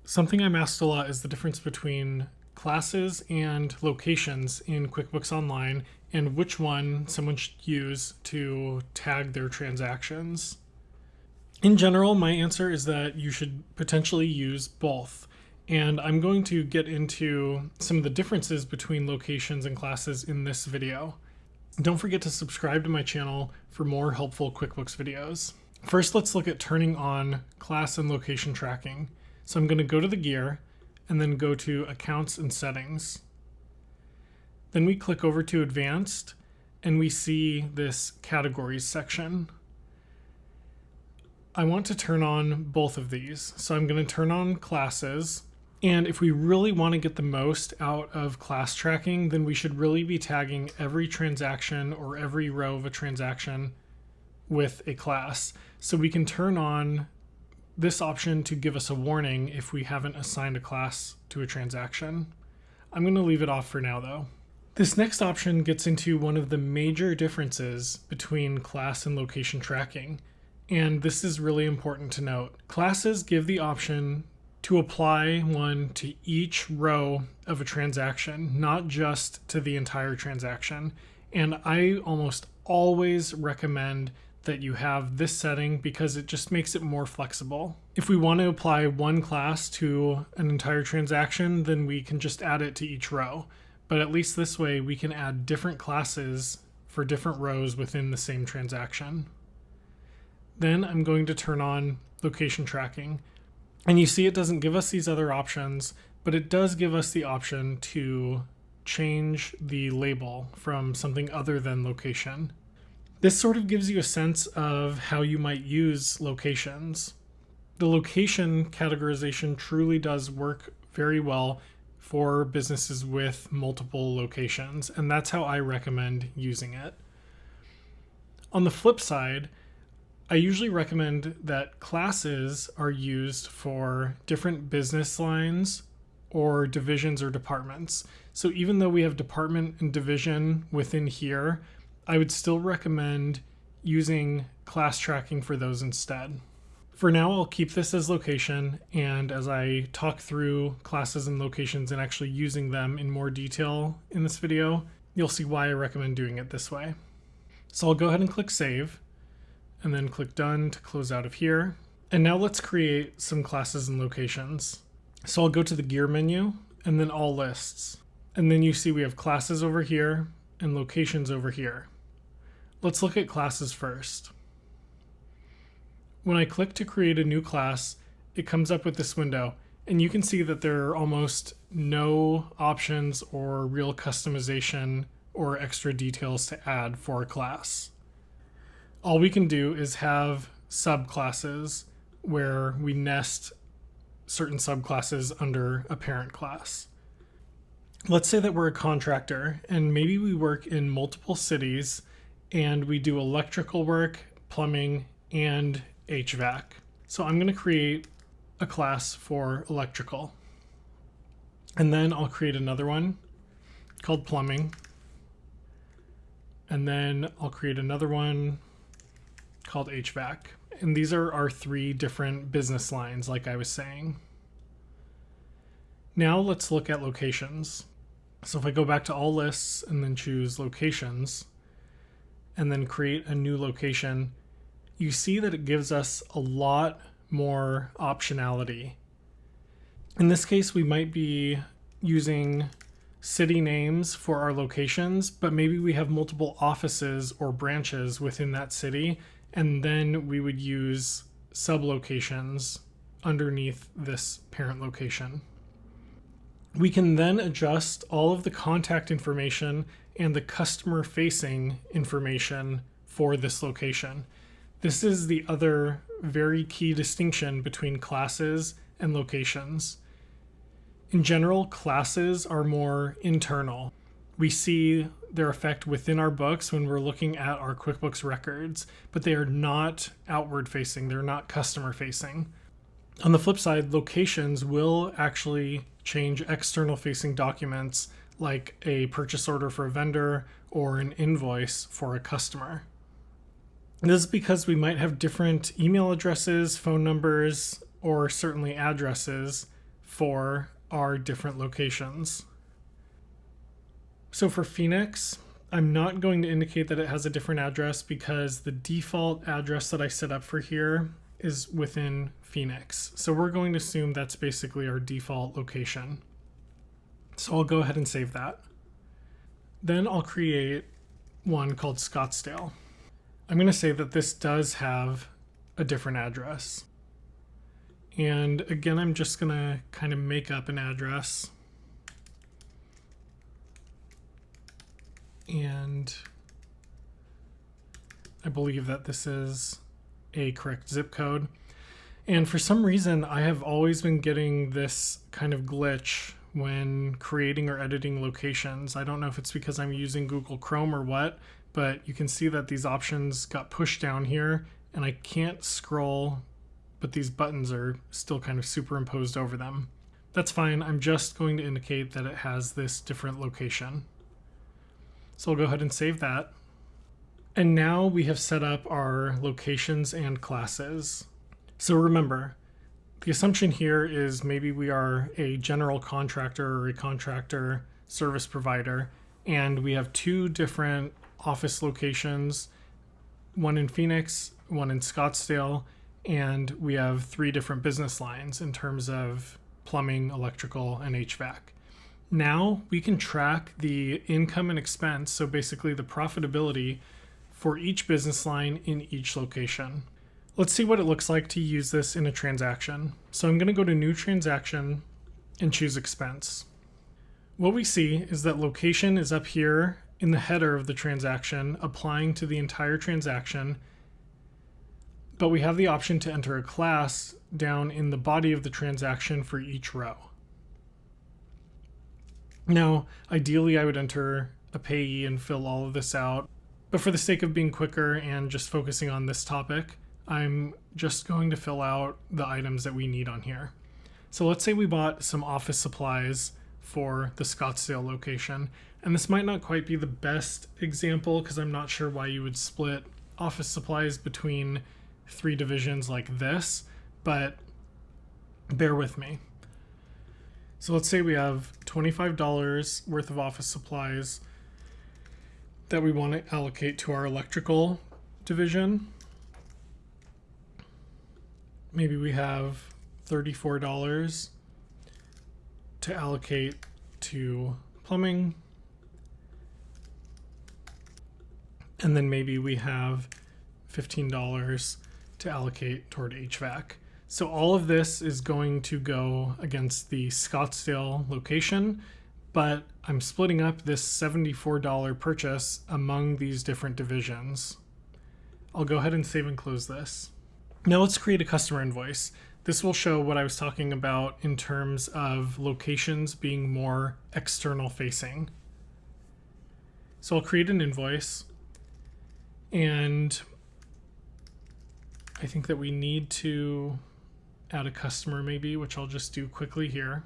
Something I'm asked a lot is the difference between classes and locations in QuickBooks Online and which one someone should use to tag their transactions. In general, my answer is that you should potentially use both. And I'm going to get into some of the differences between locations and classes in this video. Don't forget to subscribe to my channel for more helpful QuickBooks videos. First, let's look at turning on class and location tracking. So I'm going to go to the gear and then go to Accounts and Settings. Then we click over to Advanced and we see this Categories section. I want to turn on both of these. So I'm going to turn on classes. And if we really want to get the most out of class tracking, then we should really be tagging every transaction or every row of a transaction with a class. So we can turn on this option to give us a warning if we haven't assigned a class to a transaction. I'm going to leave it off for now though. This next option gets into one of the major differences between class and location tracking. And this is really important to note. Classes give the option to apply one to each row of a transaction, not just to the entire transaction. And I almost always recommend that you have this setting because it just makes it more flexible. If we want to apply one class to an entire transaction, then we can just add it to each row. But at least this way we can add different classes for different rows within the same transaction. Then I'm going to turn on location tracking. And you see it doesn't give us these other options, but it does give us the option to change the label from something other than location. This sort of gives you a sense of how you might use locations. The location categorization truly does work very well for businesses with multiple locations, and that's how I recommend using it. On the flip side, I usually recommend that classes are used for different business lines or divisions or departments. So even though we have department and division within here, I would still recommend using class tracking for those instead. For now, I'll keep this as location, and as I talk through classes and locations and actually using them in more detail in this video, you'll see why I recommend doing it this way. So I'll go ahead and click Save, and then click Done to close out of here. And now let's create some classes and locations. So I'll go to the Gear menu, and then All Lists. And then you see we have classes over here and locations over here. Let's look at classes first. When I click to create a new class, it comes up with this window, and you can see that there are almost no options or real customization or extra details to add for a class. All we can do is have subclasses where we nest certain subclasses under a parent class. Let's say that we're a contractor and maybe we work in multiple cities and we do electrical work, plumbing, and HVAC. So I'm going to create a class for electrical. And then I'll create another one called plumbing. And then I'll create another one called HVAC. And these are our three different business lines, like I was saying. Now let's look at locations. So if I go back to All Lists and then choose Locations, and then create a new location, you see that it gives us a lot more optionality. In this case, we might be using city names for our locations, but maybe we have multiple offices or branches within that city, and then we would use sublocations underneath this parent location. We can then adjust all of the contact information and the customer-facing information for this location. This is the other very key distinction between classes and locations. In general, classes are more internal. We see their effect within our books when we're looking at our QuickBooks records, but they are not outward-facing, they're not customer-facing. On the flip side, locations will actually change external-facing documents like a purchase order for a vendor or an invoice for a customer. This is because we might have different email addresses, phone numbers, or certainly addresses for our different locations. So for Phoenix, I'm not going to indicate that it has a different address because the default address that I set up for here is within Phoenix. So we're going to assume that's basically our default location. So I'll go ahead and save that. Then I'll create one called Scottsdale. I'm going to say that this does have a different address. And again, I'm just going to kind of make up an address. And I believe that this is a correct zip code. And for some reason, I have always been getting this kind of glitch when creating or editing locations. I don't know if it's because I'm using Google Chrome or what, but you can see that these options got pushed down here and I can't scroll, but these buttons are still kind of superimposed over them. That's fine. I'm just going to indicate that it has this different location. So I'll go ahead and save that. And now we have set up our locations and classes. So remember, the assumption here is maybe we are a general contractor or a contractor service provider, and we have two different office locations, one in Phoenix, one in Scottsdale, and we have three different business lines in terms of plumbing, electrical, and HVAC. Now we can track the income and expense, so basically the profitability for each business line in each location. Let's see what it looks like to use this in a transaction. So I'm going to go to New Transaction and choose Expense. What we see is that location is up here in the header of the transaction, applying to the entire transaction, but we have the option to enter a class down in the body of the transaction for each row. Now, ideally I would enter a payee and fill all of this out, but for the sake of being quicker and just focusing on this topic, I'm just going to fill out the items that we need on here. So let's say we bought some office supplies for the Scottsdale location, and this might not quite be the best example because I'm not sure why you would split office supplies between three divisions like this, but bear with me. So let's say we have $25 worth of office supplies that we want to allocate to our electrical division. Maybe we have $34 to allocate to plumbing. And then maybe we have $15 to allocate toward HVAC. So all of this is going to go against the Scottsdale location, but I'm splitting up this $74 purchase among these different divisions. I'll go ahead and save and close this. Now let's create a customer invoice. This will show what I was talking about in terms of locations being more external facing. So I'll create an invoice, and I think that we need to add a customer maybe, which I'll just do quickly here.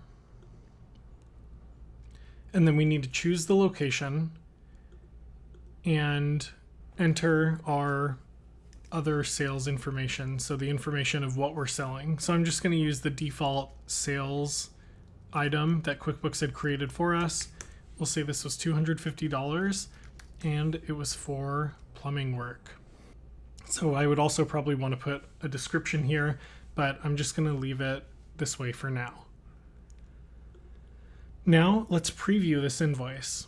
And then we need to choose the location and enter our other sales information, so the information of what we're selling. So I'm just going to use the default sales item that QuickBooks had created for us. We'll say this was $250 and it was for plumbing work. So I would also probably want to put a description here, but I'm just going to leave it this way for now. Now let's preview this invoice.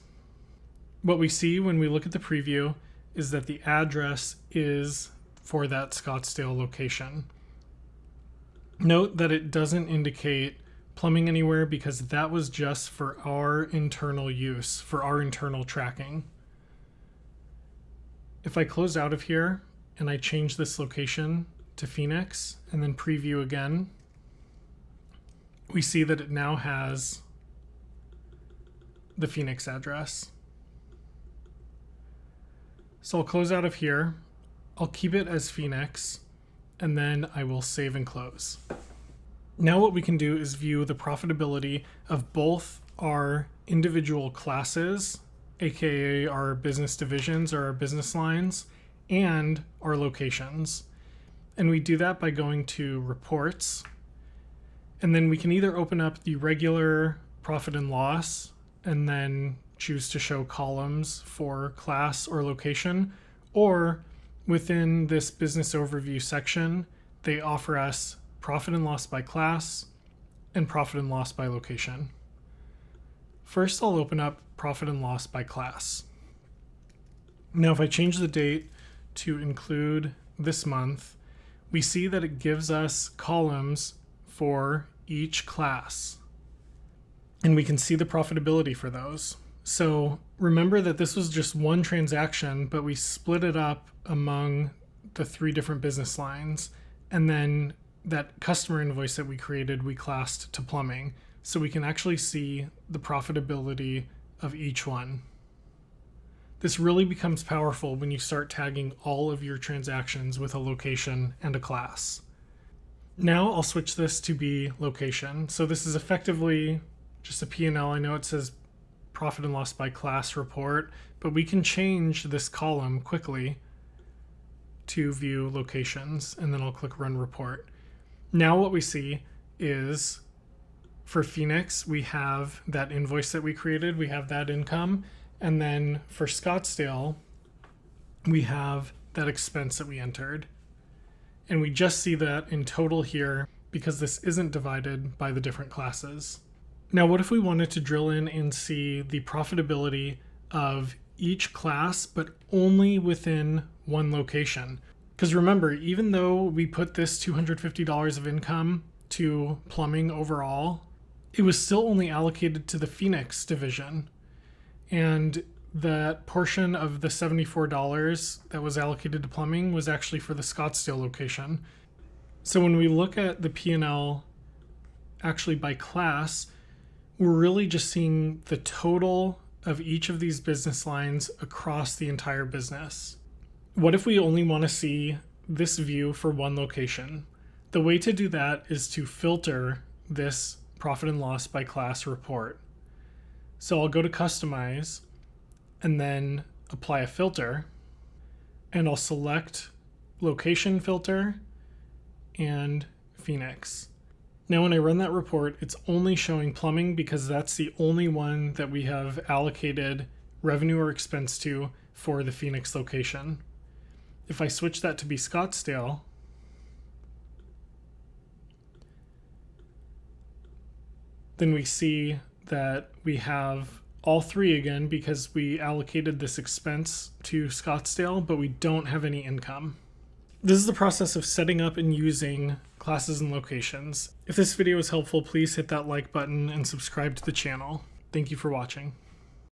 What we see when we look at the preview is that the address is for that Scottsdale location. Note that it doesn't indicate plumbing anywhere because that was just for our internal use, for our internal tracking. If I close out of here and I change this location to Phoenix and then preview again, we see that it now has the Phoenix address. So I'll close out of here. I'll keep it as Phoenix, and then I will save and close. Now what we can do is view the profitability of both our individual classes, aka our business divisions or our business lines, and our locations. And we do that by going to Reports And then we can either open up the regular profit and loss and then choose to show columns for class or location, or within this business overview section, they offer us profit and loss by class and profit and loss by location. First, I'll open up profit and loss by class. Now, if I change the date to include this month, we see that it gives us columns for each class, and we can see the profitability for those. So remember that this was just one transaction, but we split it up among the 3 different business lines, and then that customer invoice that we created, we classed to plumbing, so we can actually see the profitability of each one. This really becomes powerful when you start tagging all of your transactions with a location and a class. Now I'll switch this to be location. So this is effectively just a P&L. I know it says profit and loss by class report, but we can change this column quickly to view locations, and then I'll click run report. Now what we see is for Phoenix, we have that invoice that we created, we have that income, and then for Scottsdale, we have that expense that we entered. And we just see that in total here because this isn't divided by the different classes. Now, what if we wanted to drill in and see the profitability of each class, but only within one location? Because remember, even though we put this $250 of income to plumbing overall, it was still only allocated to the Phoenix division. And that portion of the $74 that was allocated to plumbing was actually for the Scottsdale location. So when we look at the P&L actually by class, we're really just seeing the total of each of these business lines across the entire business. What if we only want to see this view for one location? The way to do that is to filter this profit and loss by class report. So I'll go to customize and then apply a filter, and I'll select location filter and Phoenix. Now when I run that report, it's only showing plumbing because that's the only one that we have allocated revenue or expense to for the Phoenix location. If I switch that to be Scottsdale, then we see that we have all 3 again because we allocated this expense to Scottsdale, but we don't have any income. This is the process of setting up and using classes and locations. If this video was helpful, please hit that like button and subscribe to the channel. Thank you for watching.